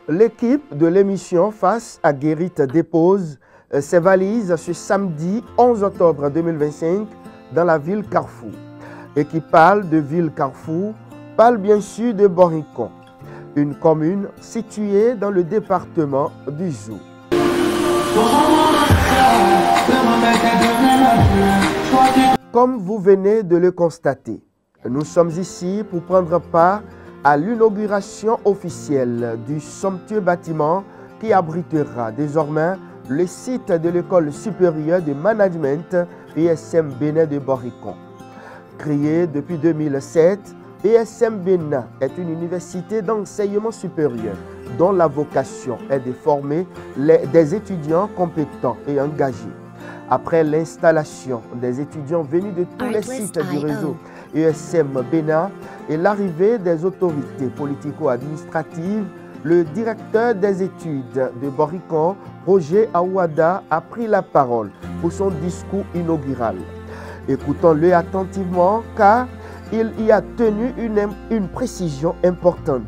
L'équipe de l'émission Face à Guérit dépose ses valises ce samedi 11 octobre 2025 dans la ville Carrefour. Et qui parle de ville Carrefour, parle bien sûr de Boricon, une commune située dans le département du Zou. Comme vous venez de le constater, nous sommes ici pour prendre part à l'inauguration officielle du somptueux bâtiment qui abritera désormais le site de l'école supérieure de management ESM Bénin de Boricon. Créée depuis 2007, ESM Bénin est une université d'enseignement supérieur dont la vocation est de former des étudiants compétents et engagés. Après l'installation des étudiants venus de tous les sites du réseau ESM Bénin et l'arrivée des autorités politico-administratives, le directeur des études de Boricon, Roger Awada, a pris la parole pour son discours inaugural. Écoutons-le attentivement car il y a tenu une précision importante.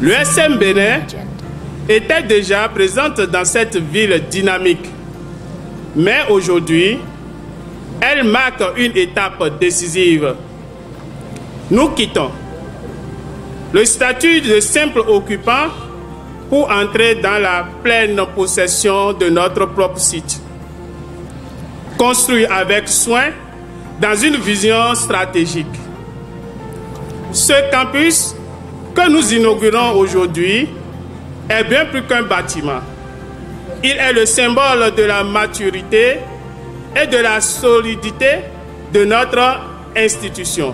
L'ESM Bénin était déjà présente dans cette ville dynamique. Mais aujourd'hui, elle marque une étape décisive. Nous quittons le statut de simple occupant pour entrer dans la pleine possession de notre propre site. Construit avec soin dans une vision stratégique. Ce campus que nous inaugurons aujourd'hui est bien plus qu'un bâtiment. Il est le symbole de la maturité et de la solidité de notre institution.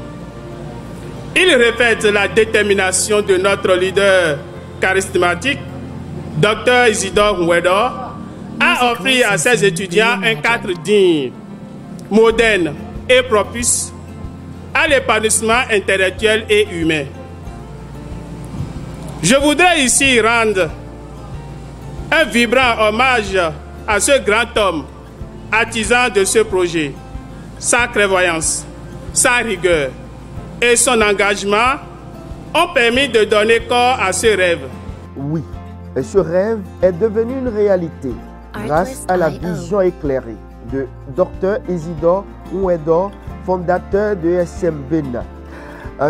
Il répète la détermination de notre leader charismatique, Dr Isidore Nwedor, à offrir à ses étudiants un cadre digne, moderne et propice à l'épanouissement intellectuel et humain. Je voudrais ici rendre un vibrant hommage à ce grand homme, artisan de ce projet. Sa clairvoyance, sa rigueur et son engagement ont permis de donner corps à ce rêve. Oui, et ce rêve est devenu une réalité grâce à la vision éclairée de Dr Isidore Nwedor, fondateur de ESM Bénin.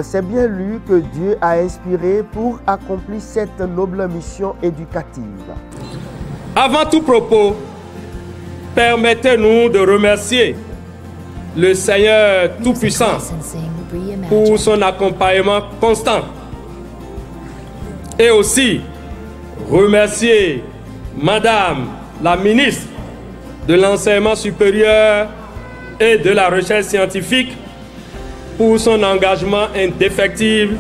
C'est bien lui que Dieu a inspiré pour accomplir cette noble mission éducative. Avant tout propos, permettez-nous de remercier le Seigneur Tout-Puissant pour son accompagnement constant. Et aussi remercier Madame la ministre de l'Enseignement supérieur et de la Recherche scientifique pour son engagement indéfectible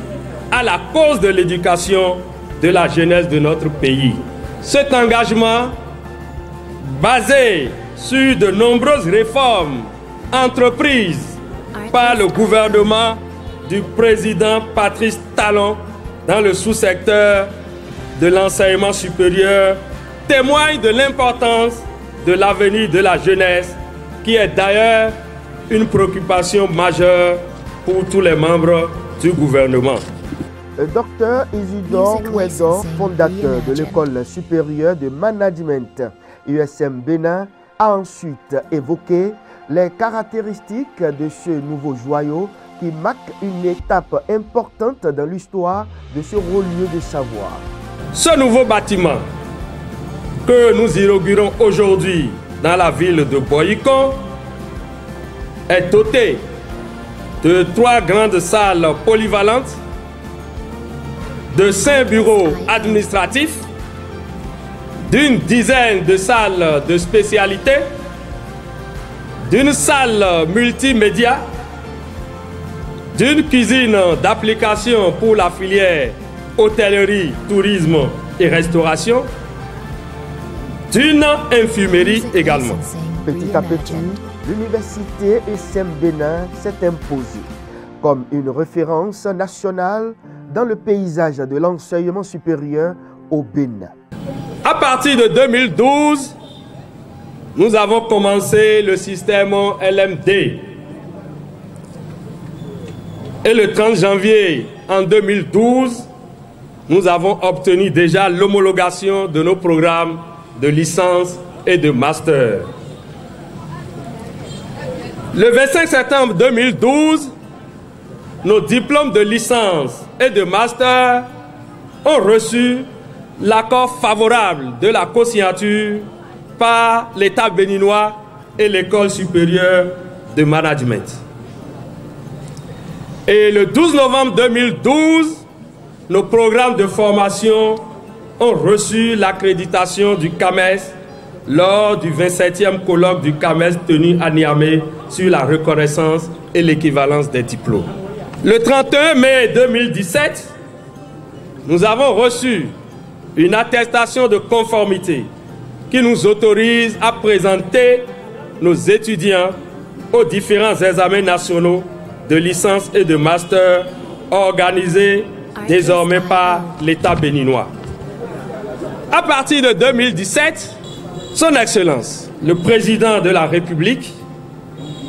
à la cause de l'éducation de la jeunesse de notre pays. Cet engagement, basé sur de nombreuses réformes entreprises par le gouvernement du président Patrice Talon dans le sous-secteur de l'enseignement supérieur, témoigne de l'importance de l'avenir de la jeunesse, qui est d'ailleurs une préoccupation majeure pour tous les membres du gouvernement. Dr Isidore Nwedor, fondateur de l'école supérieure de management ESM Bénin, a ensuite évoqué les caractéristiques de ce nouveau joyau qui marque une étape importante dans l'histoire de ce haut lieu de savoir. Ce nouveau bâtiment que nous inaugurons aujourd'hui dans la ville de Boricon est doté de 3 grandes salles polyvalentes, de 5 bureaux administratifs, d'une dizaine de salles de spécialité, d'une salle multimédia, d'une cuisine d'application pour la filière hôtellerie, tourisme et restauration, d'une infumerie également. Petit à petit, l'université ESM Bénin s'est imposée comme une référence nationale dans le paysage de l'enseignement supérieur au Bénin. À partir de 2012, nous avons commencé le système LMD. Et le 30 janvier en 2012, nous avons obtenu déjà l'homologation de nos programmes de licence et de master. Le 25 septembre 2012, nos diplômes de licence et de master ont reçu l'accord favorable de la co-signature par l'État béninois et l'École supérieure de management. Et le 12 novembre 2012, nos programmes de formation ont reçu l'accréditation du CAMES lors du 27e colloque du CAMES tenu à Niamey sur la reconnaissance et l'équivalence des diplômes. Le 31 mai 2017, nous avons reçu une attestation de conformité qui nous autorise à présenter nos étudiants aux différents examens nationaux de licence et de master organisés désormais par l'État béninois. À partir de 2017, Son Excellence, le Président de la République,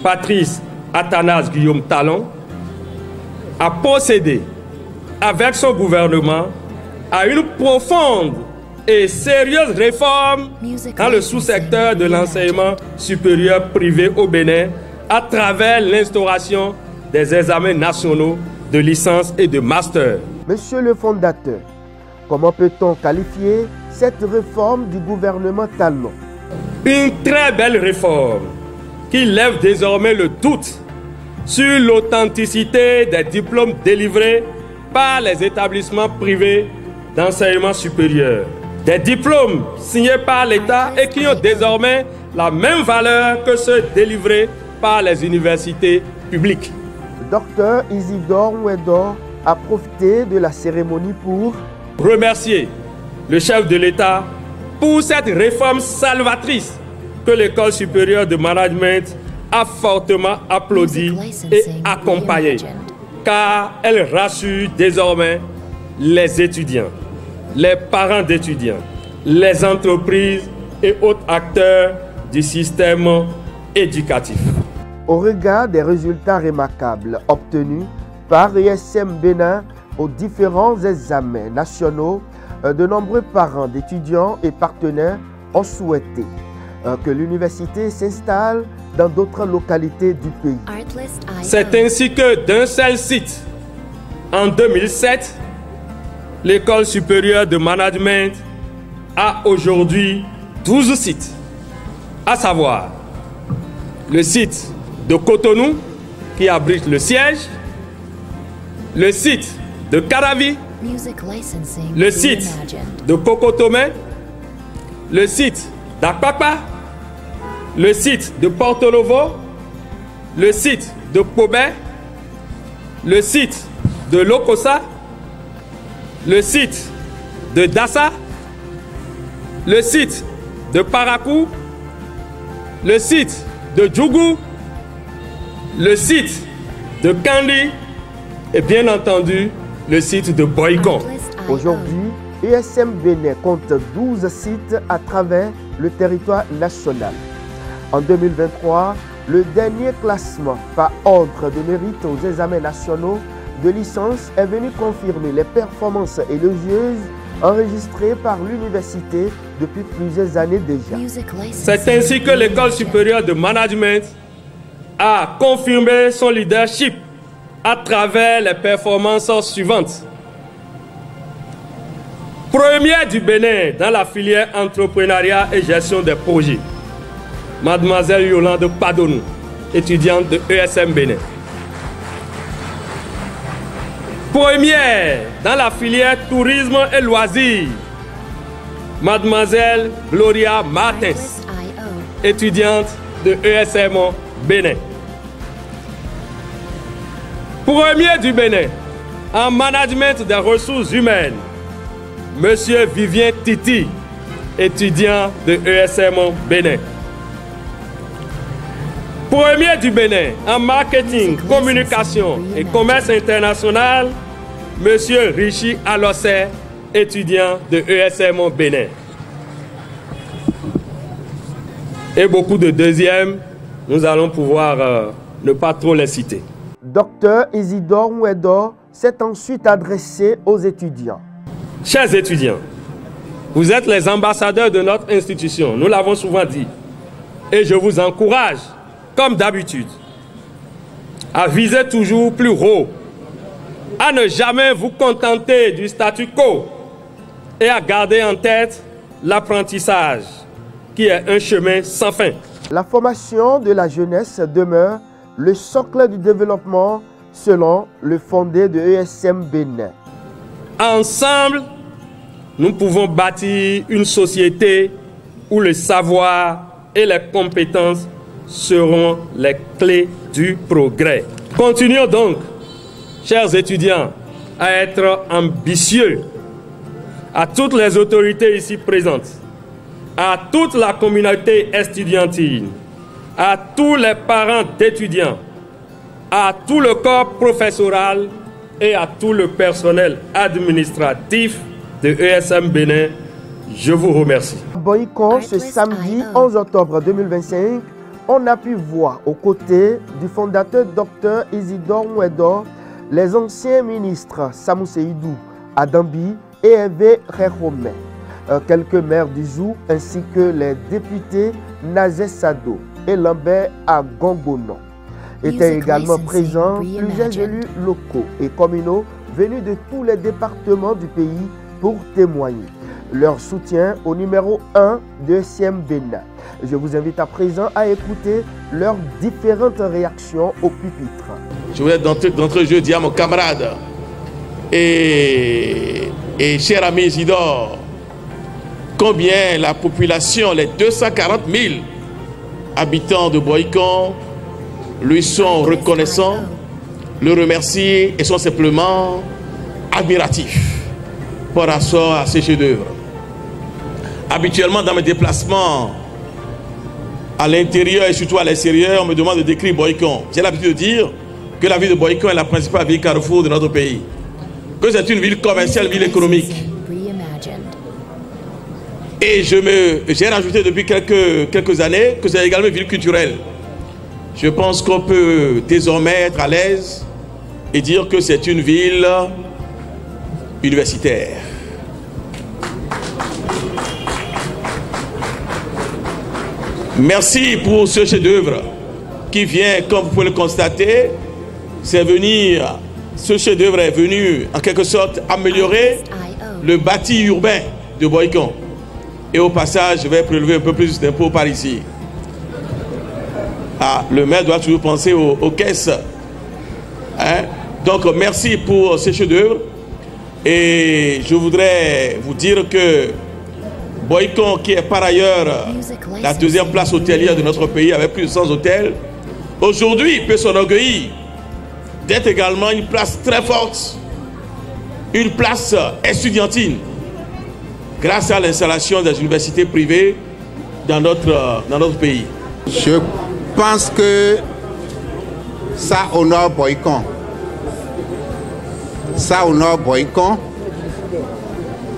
Patrice Athanase Guillaume Talon, a procédé avec son gouvernement à une profonde et sérieuse réforme dans le sous-secteur de l'enseignement supérieur privé au Bénin à travers l'instauration des examens nationaux de licence et de master. Monsieur le fondateur, comment peut-on qualifier cette réforme du gouvernement Talon? Une très belle réforme qui lève désormais le doute sur l'authenticité des diplômes délivrés par les établissements privés d'enseignement supérieur. Des diplômes signés par l'État et qui ont désormais la même valeur que ceux délivrés par les universités publiques. Docteur Isidore Ouedo a profité de la cérémonie pour remercier le chef de l'État pour cette réforme salvatrice que l'École supérieure de management a fortement applaudi et accompagné, car elle rassure désormais les étudiants, les parents d'étudiants, les entreprises et autres acteurs du système éducatif. Au regard des résultats remarquables obtenus par ESM Bénin aux différents examens nationaux, de nombreux parents d'étudiants et partenaires ont souhaité que l'université s'installe dans d'autres localités du pays. C'est ainsi que d'un seul site, en 2007, l'École supérieure de management a aujourd'hui 12 sites, à savoir le site de Cotonou qui abrite le siège, le site de Caravi, le site de Kokotomé, le site d'Akpakpa, le site de Porto Novo, le site de Kobé, le site de Lokosa, le site de Dassa, le site de Parakou, le site de Djougou, le site de Kandi et bien entendu le site de Boycon. Aujourd'hui, ESM Bénin compte 12 sites à travers le territoire national. En 2023, le dernier classement par ordre de mérite aux examens nationaux de licence est venu confirmer les performances élogieuses enregistrées par l'université depuis plusieurs années déjà. C'est ainsi que l'École supérieure de management a confirmé son leadership à travers les performances suivantes. Première du Bénin dans la filière entrepreneuriat et gestion des projets, Mademoiselle Yolande Padonou, étudiante de ESM Bénin. Première dans la filière tourisme et loisirs, Mademoiselle Gloria Martins, étudiante de ESM Bénin. Premier du Bénin en management des ressources humaines, Monsieur Vivien Titi, étudiant de ESM Bénin. Premier du Bénin en marketing, communication et commerce international, Monsieur Richie Alossé, étudiant de ESM Bénin. Et beaucoup de deuxièmes, nous allons pouvoir ne pas trop les citer. Docteur Isidore Ouedo s'est ensuite adressé aux étudiants. Chers étudiants, vous êtes les ambassadeurs de notre institution, nous l'avons souvent dit. Et je vous encourage, comme d'habitude, à viser toujours plus haut, à ne jamais vous contenter du statu quo et à garder en tête l'apprentissage, qui est un chemin sans fin. La formation de la jeunesse demeure le socle du développement selon le fondé de ESM Bénin. Ensemble, nous pouvons bâtir une société où le savoir et les compétences seront les clés du progrès. Continuons donc, chers étudiants, à être ambitieux. À toutes les autorités ici présentes, à toute la communauté estudiantine, à tous les parents d'étudiants, à tout le corps professoral et à tout le personnel administratif de ESM Bénin, je vous remercie. Boycon, ce samedi 11 octobre 2025, on a pu voir aux côtés du fondateur Dr Isidore Mouedo les anciens ministres Samou Seydou Adambi et Hervé Rehomé, quelques maires du Zou ainsi que les députés Nazé Sado et Lambert Agongono. Étaient également présents plusieurs élus locaux et communaux venus de tous les départements du pays pour témoigner leur soutien au numéro 1 de ESM Bénin. Je vous invite à présent à écouter leurs différentes réactions au pupitre. Je voudrais d'entrée de jeu dire à mon camarade et cher ami Isidore combien la population, les 240 000 habitants de Boycon lui sont reconnaissants, le remercient et sont simplement admiratifs par rapport à ces chefs-d'œuvre. Habituellement, dans mes déplacements à l'intérieur et surtout à l'extérieur, on me demande de décrire Boycon. J'ai l'habitude de dire que la ville de Boycon est la principale ville carrefour de notre pays, que c'est une ville commerciale, une ville économique. Et j'ai rajouté depuis quelques années que c'est également une ville culturelle. Je pense qu'on peut désormais être à l'aise et dire que c'est une ville universitaire. Merci pour ce chef-d'œuvre qui vient, comme vous pouvez le constater, ce chef-d'œuvre est venu en quelque sorte améliorer le bâti urbain de Boycon. Et au passage, je vais prélever un peu plus d'impôts par ici. Ah, le maire doit toujours penser aux caisses. Hein? Donc, merci pour ce chef-d'œuvre. Et je voudrais vous dire que Boycon, qui est par ailleurs la deuxième place hôtelière de notre pays avec plus de 100 hôtels, aujourd'hui peut s'enorgueillir d'être également une place très forte, une place estudiantine, grâce à l'installation des universités privées dans notre pays. Je pense que ça honore Boycon. Ça honore Boycon.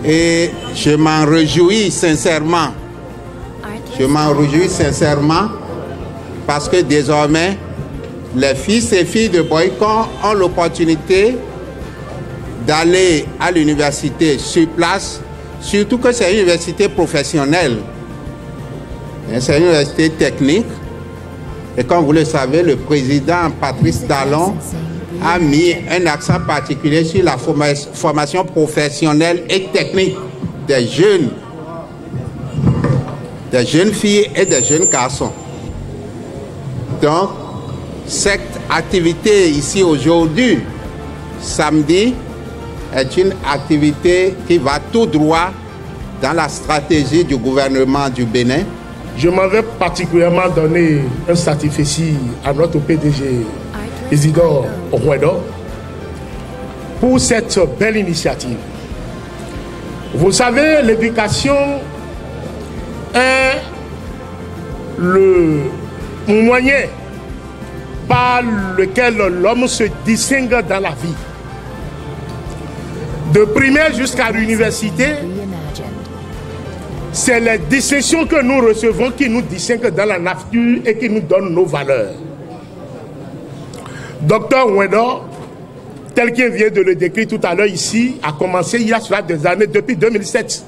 Et je m'en réjouis sincèrement. Je m'en réjouis sincèrement parce que désormais, les fils et filles de Boycon ont l'opportunité d'aller à l'université sur place, surtout que c'est une université professionnelle. C'est une université technique. Et comme vous le savez, le président Patrice Talon a mis un accent particulier sur la formation professionnelle et technique des jeunes filles et des jeunes garçons. Donc, cette activité ici aujourd'hui, samedi, est une activité qui va tout droit dans la stratégie du gouvernement du Bénin. Je m'en vais particulièrement donner un satisfecit à notre PDG Isidore Mouedo pour cette belle initiative. Vous savez, l'éducation est le moyen par lequel l'homme se distingue dans la vie. De primaire jusqu'à l'université, c'est les distinctions que nous recevons qui nous distinguent dans la nature et qui nous donnent nos valeurs. Docteur Mouedo tel qu'il vient de le décrire tout à l'heure ici, a commencé il y a cela des années, depuis 2007.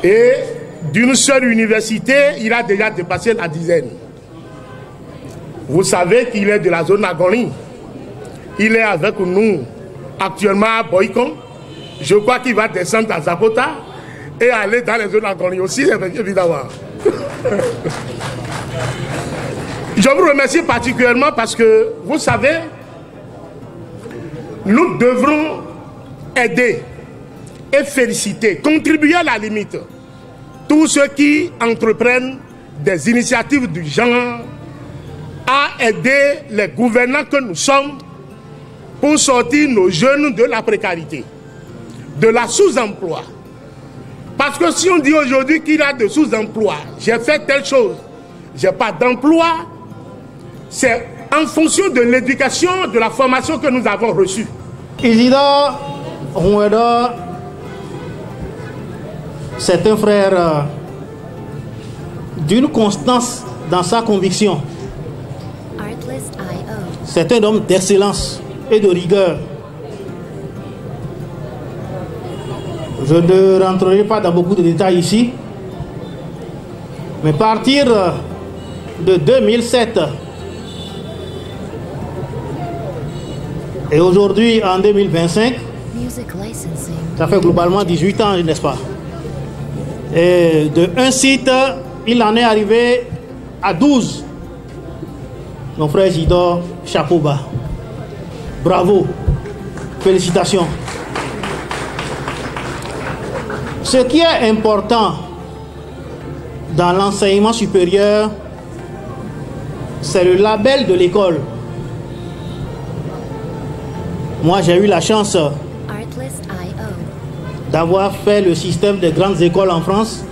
Et d'une seule université, il a déjà dépassé la dizaine. Vous savez qu'il est de la zone Agoni. Il est avec nous actuellement à Boycon. Je crois qu'il va descendre à Zapota et aller dans les zones Agoni aussi, évidemment. Je vous remercie particulièrement parce que, vous savez, nous devrons aider et féliciter, contribuer à la limite, tous ceux qui entreprennent des initiatives du genre à aider les gouvernants que nous sommes pour sortir nos jeunes de la précarité, de la sous-emploi. Parce que si on dit aujourd'hui qu'il y a de sous-emploi, j'ai fait telle chose, j'ai pas d'emploi, c'est en fonction de l'éducation, de la formation que nous avons reçue. Isidore Roueda, c'est un frère d'une constance dans sa conviction. C'est un homme d'excellence et de rigueur. Je ne rentrerai pas dans beaucoup de détails ici, mais à partir de 2007 et aujourd'hui en 2025, ça fait globalement 18 ans, n'est-ce pas? Et de un site, il en est arrivé à 12. Mon frère Isidore, chapeau bas. Bravo. Félicitations. Ce qui est important dans l'enseignement supérieur, c'est le label de l'école. Moi, j'ai eu la chance d'avoir fait le système des grandes écoles en France.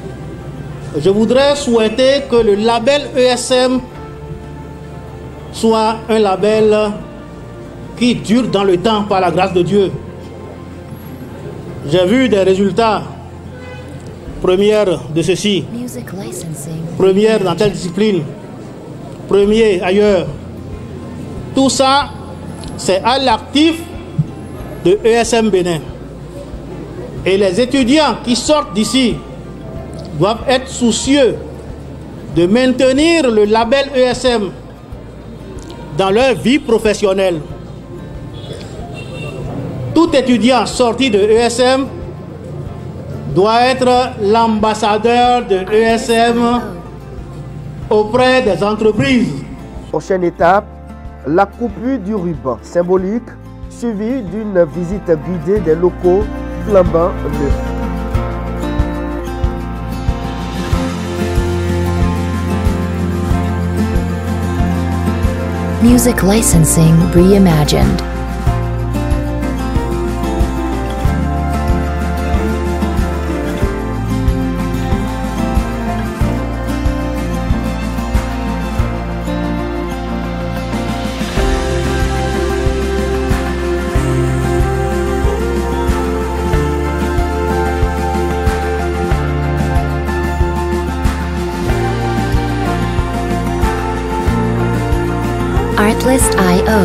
Je voudrais souhaiter que le label ESM soit un label qui dure dans le temps par la grâce de Dieu. J'ai vu des résultats. Première de ceci, première dans telle discipline, premier ailleurs. Tout ça, c'est à l'actif de ESM Bénin. Et les étudiants qui sortent d'ici doivent être soucieux de maintenir le label ESM dans leur vie professionnelle. Tout étudiant sorti de ESM doit être l'ambassadeur de ESM auprès des entreprises. Prochaine étape, la coupure du ruban symbolique suivie d'une visite guidée des locaux flambant neufs. Music licensing reimagined. Artlist.io.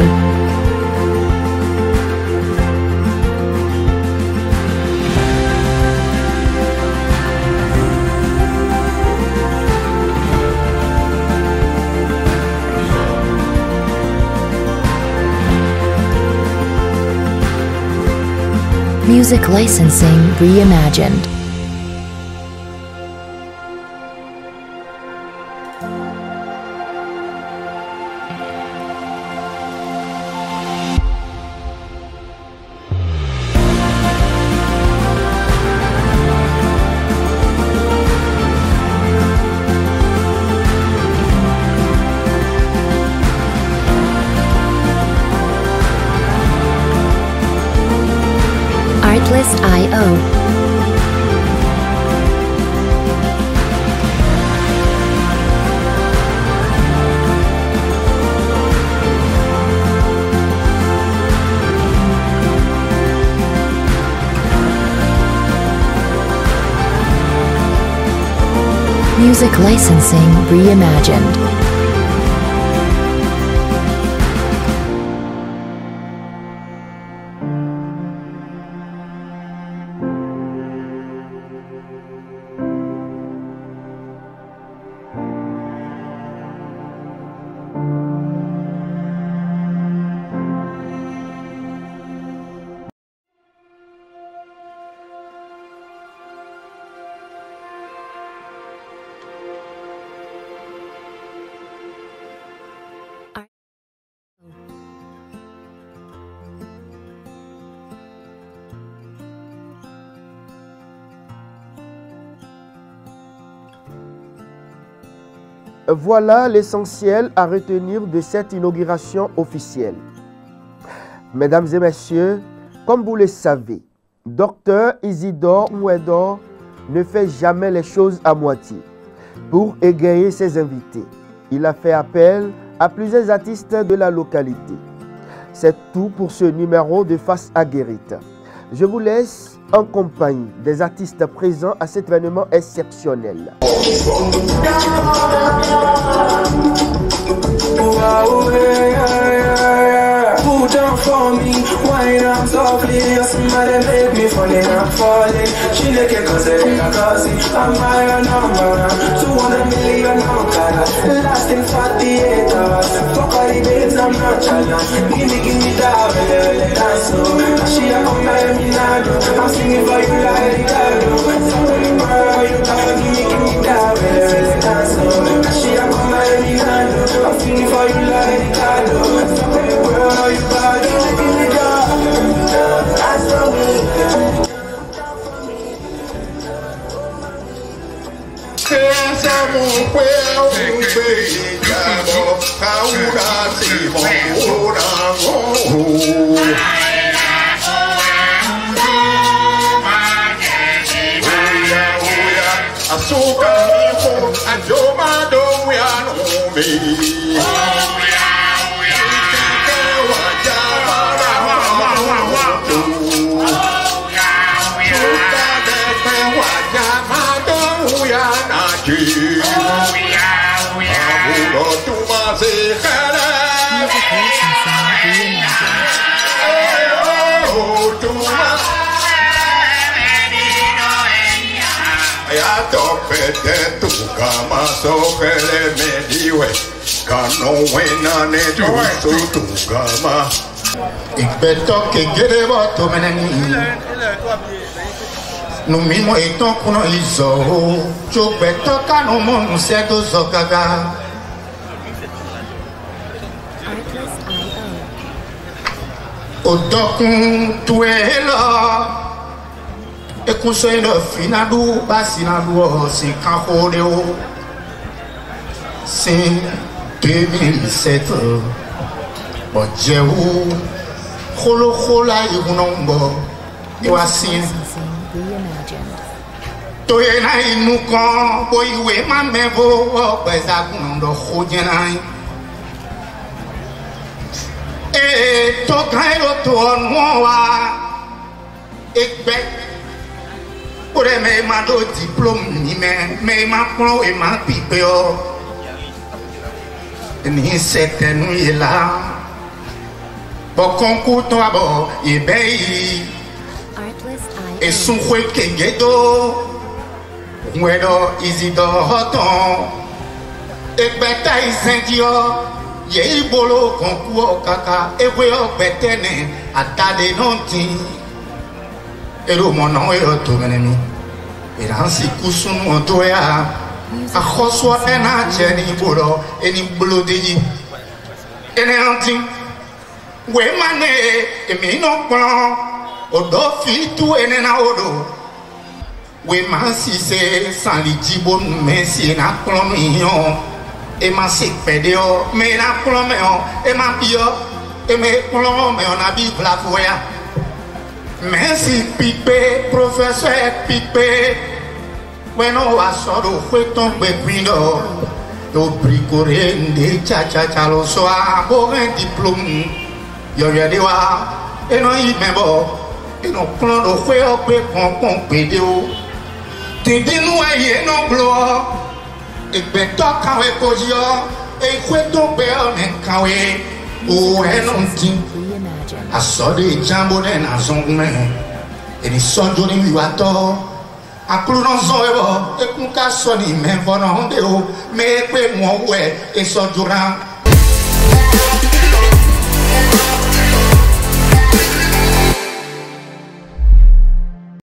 Music licensing reimagined. Artlist.io. Music licensing reimagined. Voilà l'essentiel à retenir de cette inauguration officielle. Mesdames et messieurs, comme vous le savez, Dr Isidore Mouedor ne fait jamais les choses à moitié. Pour égayer ses invités, il a fait appel à plusieurs artistes de la localité. C'est tout pour ce numéro de Face à Guérite. Je vous laisse en compagnie des artistes présents à cet événement exceptionnel. Put down for me, wine up softly. Somebody make me falling, I'm falling. She like a cousin, I'm my number. 200 million color, lasting 48 hours. Fuck all the babes, I'm not challenged. Give me that, well, dance. She a come by me now, I'm singing for you like Ricardo. Somebody girl, you gotta give me that, well, dance. She a come by me now, I'm singing for you like Ricardo. Somebody girl, you gotta give me that, that's for me. No mismo esto kuno izo cho beto kanu mo seto zogaga odokun tuela ekunso ino finadu basinadu o si kanhode o sin 2007 ojewu kholo khola yunombo iwasin toye na inuko boiwe mamebo opeza kundo khojena to kairo to noa ekbe ore me ma do diplôme ni me ma pro e ma pipe o ni setenu ila bokonku to abo ibei e sunwe kengedo Mwedo Isidore Hoton Ekbeta isendio Ye ibolo konkuo kaka Ewe okbetene Atade nonti Ero mono ero tomenemi Eransi kusunu ontoya Akhoswa ena cheni bolo Eni bolo deji Ene anti We mane Emi no plan Odo fitu ene na odo We masi se san li jibo me si na plomion e ma se pedeo me na plomeo e ma pio e me plomeo na bi flavoya merci pipe professeur pipe bueno asoro fue tombe pindo do bricore de cha cha cha lo so a bo diplôme yo ya de wa e no i mebo e no plan do fue o pe kon pedeo Tindinu aye no blo Ekbeto kawe kozio Ekweto beo ne kawe O enonti Asode jambo ne na zongme Eni sonjo ni miwato Akulu non zoebo Ekunka soni men vono ondeo Me ekwe mwowe E sonjura